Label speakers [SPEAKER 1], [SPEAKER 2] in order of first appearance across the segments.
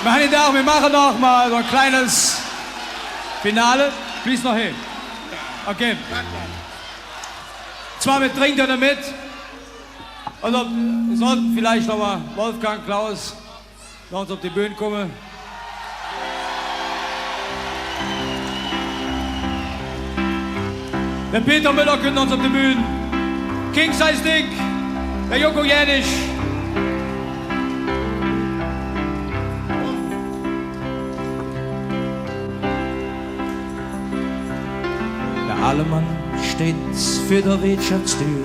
[SPEAKER 1] Meine Damen, wir machen noch mal so ein kleines Finale. Fließt noch hin. Okay. Zwar mit Trinkt ihr mit. Also, wir sollten vielleicht noch mal Wolfgang, Klaus, noch uns auf die Bühne kommen. Der Peter Müller kommt uns auf die Bühne. King Size Dick, der Joko Jänisch.
[SPEAKER 2] Der Allemann steht für der Wirtschaftstür,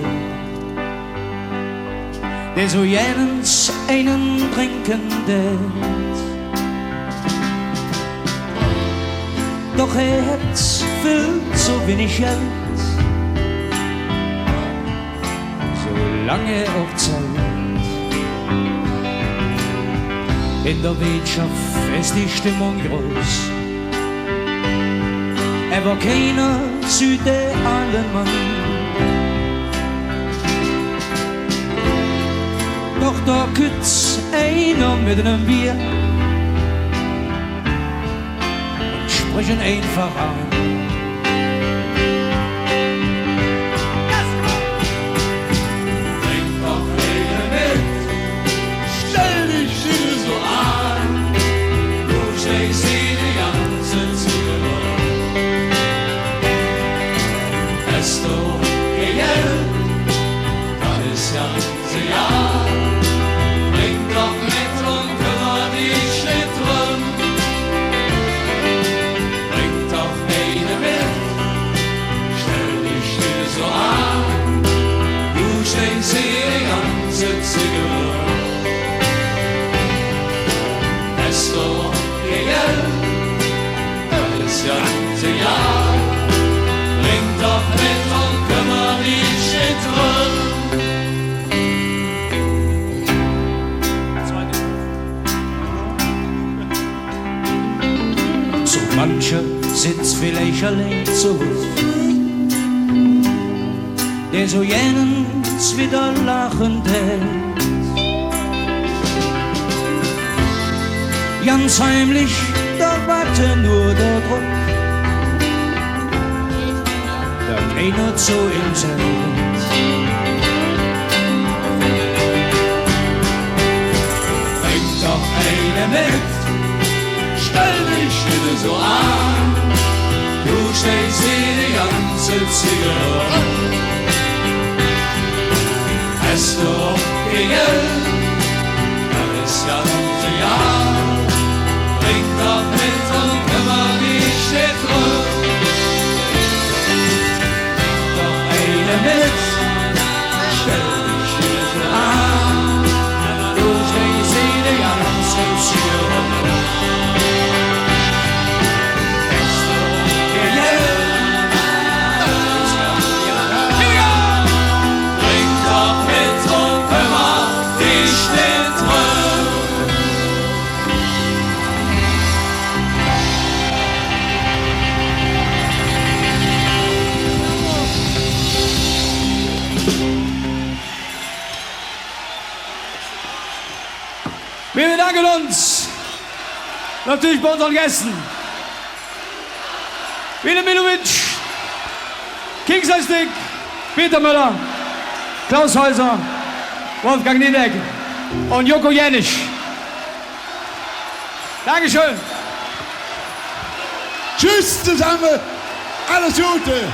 [SPEAKER 2] der so jenens einen trinken lässt. Doch hat viel zu wenig Geld, solange auch Zeit. In der Wirtschaft ist die Stimmung groß, aber keiner sieht den Allemann. Doch da kützt einer mit einem Bier und sprechen einfach an.
[SPEAKER 3] Trink doch eine mit, stell dich hier so an, du stehst hier die ganze Zeit. Hast du Geld, das ist ganze Jahr. Trink doch mit und kümmer dich nicht drum. Trink doch eine mit, stell dich hier so an, du stehst hier die ganze Zeit. Hast du Geld, das ist ganze Jahr. Trink doch mit und kümmer dich nicht drum.
[SPEAKER 2] So mancher sitzt vielleicht allein zu Hause, der so jenens wieder lachend hält. Ganz heimlich, da warte nur der Druck, da keiner zu ihm zählt.
[SPEAKER 3] Trink doch eine mit, stell dich wieder so an, du stehst hier die ganze Zeit. Hast du auch Geld, das ist ganze Jahr. Trink doch mit und kümmer dich nicht drum. Doch eine mit, stell dich wieder so an, du stehst hier die ganze Zeit.
[SPEAKER 1] Wir bedanken uns natürlich bei unseren Gästen. Wilhelm Milovic, King Size Dick, Peter Müller, Klaus Häuser, Wolfgang Niedeck und Joko Jänisch. Dankeschön.
[SPEAKER 4] Tschüss zusammen, alles Gute.